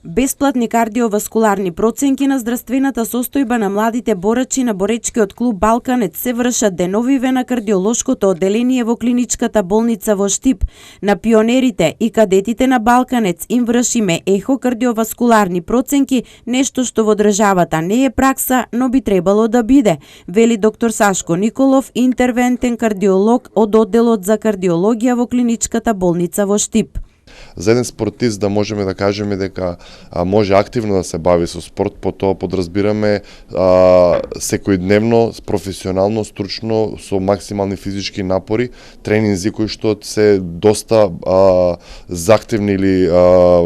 Бесплатни кардиоваскуларни проценки на здравствената состојба на младите борачи на боречкиот клуб Балканец се вршат деновиве на кардиолошкото одделение во клиничката болница во Штип. На пионерите и кадетите на Балканец им вршиме ехокардиоваскуларни проценки, нешто што во државата не е пракса, но би требало да биде, вели доктор Сашко Николов, интервентен кардиолог од одделот за кардиологија во клиничката болница во Штип. За еден спортист да можеме да кажеме дека може активно да се бави со спорт, по тоа подразбираме секојдневно, професионално, стручно, со максимални физички напори, тренинзи кои што се доста захтевни или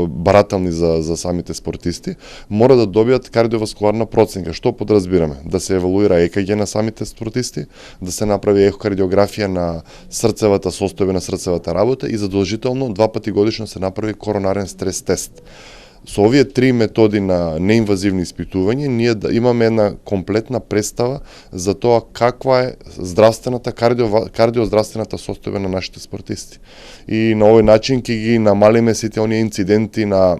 барателни за самите спортисти, мора да добијат кардиоваскуларна проценка. Што подразбираме? Да се евалуира ЕКГ на самите спортисти, да се направи ехокардиографија на срцевата состојба, на срцевата работа и задолжително 2 пати годишно се направи коронарен стрес тест. Со овие 3 методи на неинвазивни испитувања, ние да имаме една комплетна представа за тоа каква е здравствената, кардиоздравствената состојба на нашите спортисти. И на овој начин ќе ги намалиме сите оние инциденти на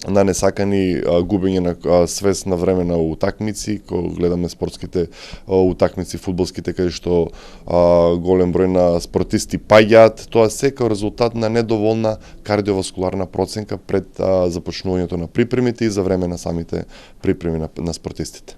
несакани губење на свест на време на утакмици, кога гледаме спортските утакмици, фудбалските, каде што голем број на спортисти паѓаат, тоа се како резултат на недоволна кардиоваскуларна проценка пред започнувањето на припремите и за време на самите припреми на спортистите.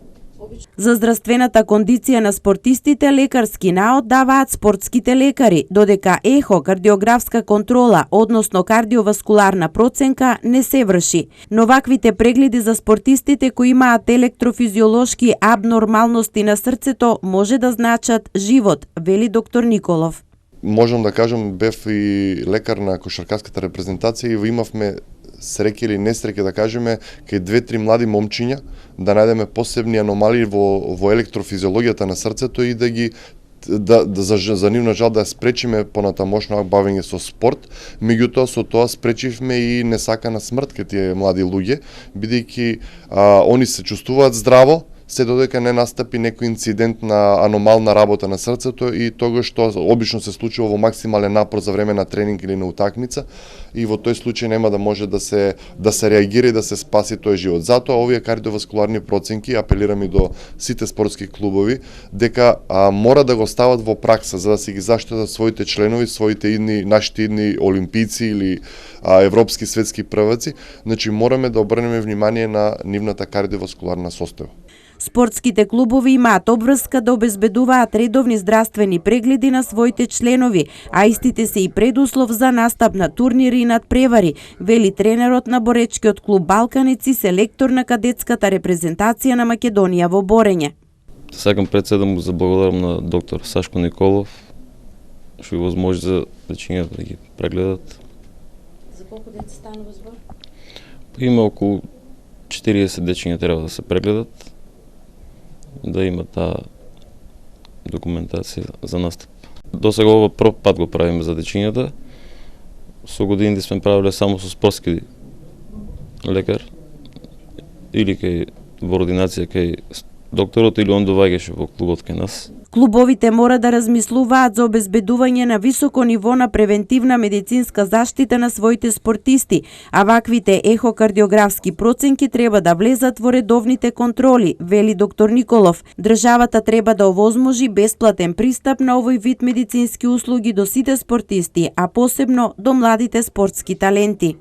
За здравствената кондиција на спортистите лекарски наод даваат спортските лекари, додека ехокардиографска контрола, односно кардиоваскуларна проценка, не се врши. Но ваквите прегледи за спортистите кои имаат електрофизиолошки абнормалности на срцето може да значат живот, вели доктор Николов. Можам да кажам, бев и лекар на кошаркарската репрезентација и имавме среќа или несреќа да кажеме кај 2-3 млади момчиња да најдеме посебни аномалии во електрофизиологијата на срцето и да ги за нивна жал да спречиме понатамошно бавење со спорт, меѓутоа со тоа спречивме и несакана смрт кај тие млади луѓе, бидејќи они се чувствуваат здраво, се додека не настапи некој инцидент на аномална работа на срцето и тоа што обично се случува во максимален напор за време на тренинг или на утакмица и во тој случај нема да може да се реагира и да се спаси тој живот. Затоа овие кардиоваскуларни проценки апелираме до сите спортски клубови дека мора да го стават во пракса за да се ги заштитат своите членови, нашите идни олимпици или европски светски прваци, значи мораме да обрнеме внимание на нивната кардиоваскуларна состојба. Спортските клубови имаат обврска да обезбедуваат редовни здравствени прегледи на своите членови, а истите се и предуслов за настап на турнири и надпревари, вели тренерот на боречкиот клуб Балканец и селектор на кадетската репрезентација на Македонија во борење. Сакам пред се да му заблагодарам на доктор Сашко Николов, што ги возможи за дечињата да ги прегледат. За колку деца станува збор? Има околу 40 дечиња треба да се прегледат, да има таа документација за настап. До сега ова прв пат го правиме за дечињата. Со години сме правиле само со спортски лекар или во ординација кај докторот или он доаѓаше во клубот кај нас. Клубовите мора да размислуваат за обезбедување на високо ниво на превентивна медицинска заштита на своите спортисти, а ваквите ехокардиографски проценки треба да влезат во редовните контроли, вели доктор Николов. Државата треба да овозможи бесплатен пристап на овој вид медицински услуги до сите спортисти, а посебно до младите спортски таленти.